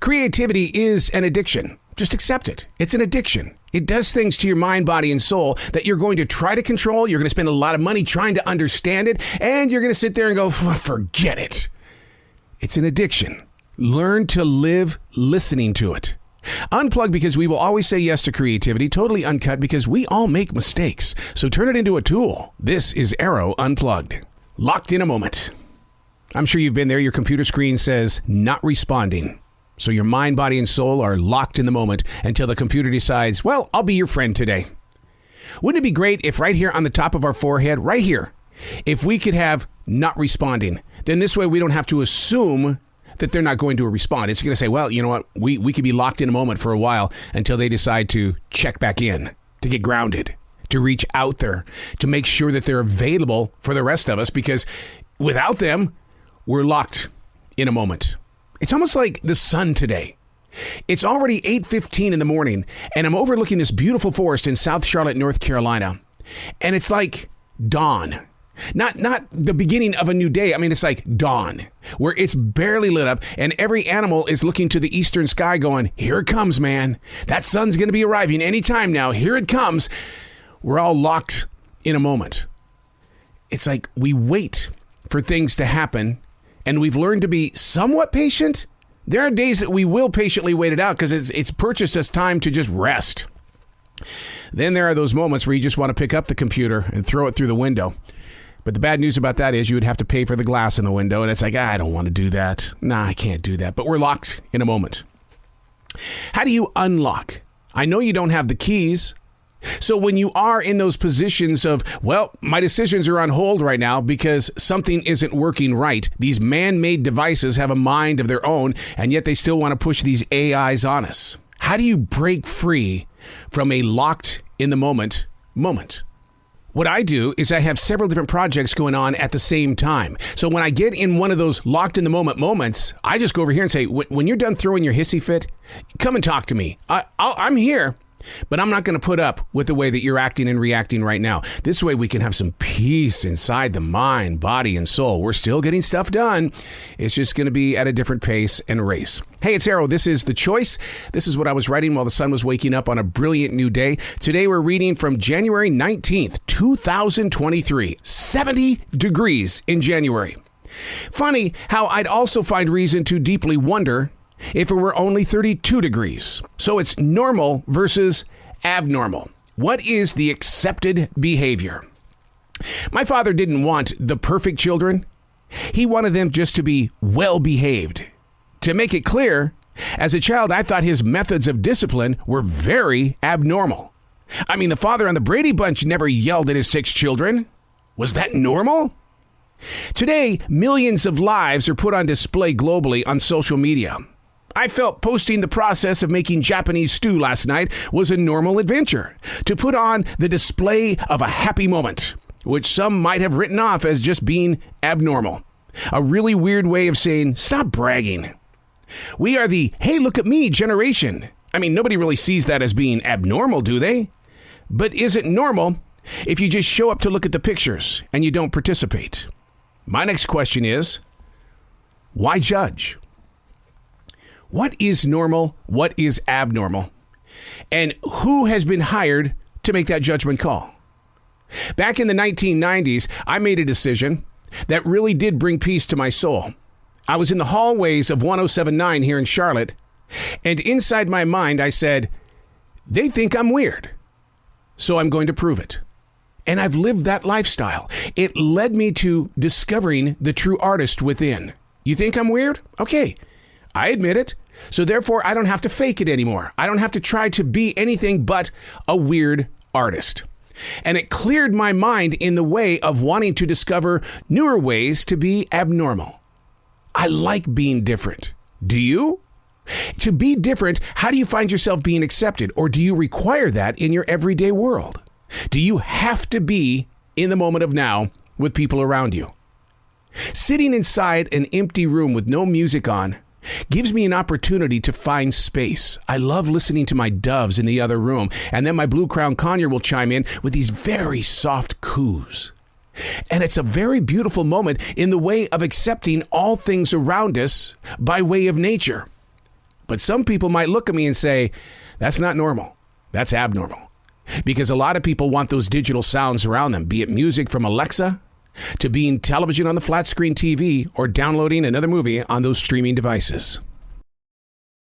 Creativity is an addiction. Just accept it. It's an addiction. It does things to your mind, body, and soul that you're going to try to control. You're going to spend a lot of money trying to understand it, and you're going to sit there and go, forget it. It's an addiction. Learn to live listening to it. Unplugged because we will always say yes to creativity. Totally uncut because we all make mistakes. So turn it into a tool. This is Arroe Unplugged. Locked in a moment. I'm sure you've been there. Your computer screen says not responding. So your mind, body, and soul are locked in the moment until the computer decides, well, I'll be your friend today. Wouldn't it be great if right here on the top of our forehead, right here, if we could have not responding? Then this way we don't have to assume that they're not going to respond. It's going to say, well, you know what? We could be locked in a moment for a while until they decide to check back in, to get grounded, to reach out there, to make sure that they're available for the rest of us, because without them, we're locked in a moment. It's almost like the sun today. It's already 8:15 in the morning, and I'm overlooking this beautiful forest in South Charlotte, North Carolina. And it's like dawn. Not the beginning of a new day. I mean, it's like dawn, where it's barely lit up, and every animal is looking to the eastern sky going, here it comes, man. That sun's going to be arriving anytime now. Here it comes. We're all locked in a moment. It's like we wait for things to happen, and we've learned to be somewhat patient. There are days that we will patiently wait it out because it's purchased us time to just rest. Then there are those moments where you just want to pick up the computer and throw it through the window. But the bad news about that is you would have to pay for the glass in the window, and it's like, I don't want to do that. Nah, I can't do that. But we're locked in a moment. How do you unlock? I know you don't have the keys. So when you are in those positions of, well, my decisions are on hold right now because something isn't working right. These man-made devices have a mind of their own, and yet they still want to push these AIs on us. How do you break free from a locked in the moment? What I do is I have several different projects going on at the same time. So when I get in one of those locked in the moment moments, I just go over here and say, when you're done throwing your hissy fit, come and talk to me. I'm here. But I'm not going to put up with the way that you're acting and reacting right now. This way we can have some peace inside the mind, body, and soul. We're still getting stuff done. It's just going to be at a different pace and race. Hey, it's Arroe. This is The Choice. This is what I was writing while the sun was waking up on a brilliant new day. Today we're reading from January 19th, 2023. 70 degrees in January. Funny how I'd also find reason to deeply wonder if it were only 32 degrees. So it's normal versus abnormal. What is the accepted behavior? My father didn't want the perfect children. He wanted them just to be well behaved. To make it clear, as a child, I thought his methods of discipline were very abnormal. I mean, the father on the Brady Bunch never yelled at his 6 children. Was that normal? Today, millions of lives are put on display globally on social media. I felt posting the process of making Japanese stew last night was a normal adventure, to put on the display of a happy moment, which some might have written off as just being abnormal. A really weird way of saying, stop bragging. We are the, hey, look at me generation. I mean, nobody really sees that as being abnormal, do they? But is it normal if you just show up to look at the pictures and you don't participate? My next question is, why judge? What is normal? What is abnormal? And who has been hired to make that judgment call? Back in the 1990s, I made a decision that really did bring peace to my soul. I was in the hallways of 1079 here in Charlotte, and inside my mind, I said, they think I'm weird, so I'm going to prove it. And I've lived that lifestyle. It led me to discovering the true artist within. You think I'm weird? Okay. I admit it. So therefore, I don't have to fake it anymore. I don't have to try to be anything but a weird artist. And it cleared my mind in the way of wanting to discover newer ways to be abnormal. I like being different. Do you? To be different, how do you find yourself being accepted? Or do you require that in your everyday world? Do you have to be in the moment of now with people around you? Sitting inside an empty room with no music on gives me an opportunity to find space. I love listening to my doves in the other room, and then my blue crown conure will chime in with these very soft coos. And it's a very beautiful moment in the way of accepting all things around us by way of nature. But some people might look at me and say, that's not normal. That's abnormal. Because a lot of people want those digital sounds around them, be it music from Alexa, to being television on the flat screen TV, or downloading another movie on those streaming devices.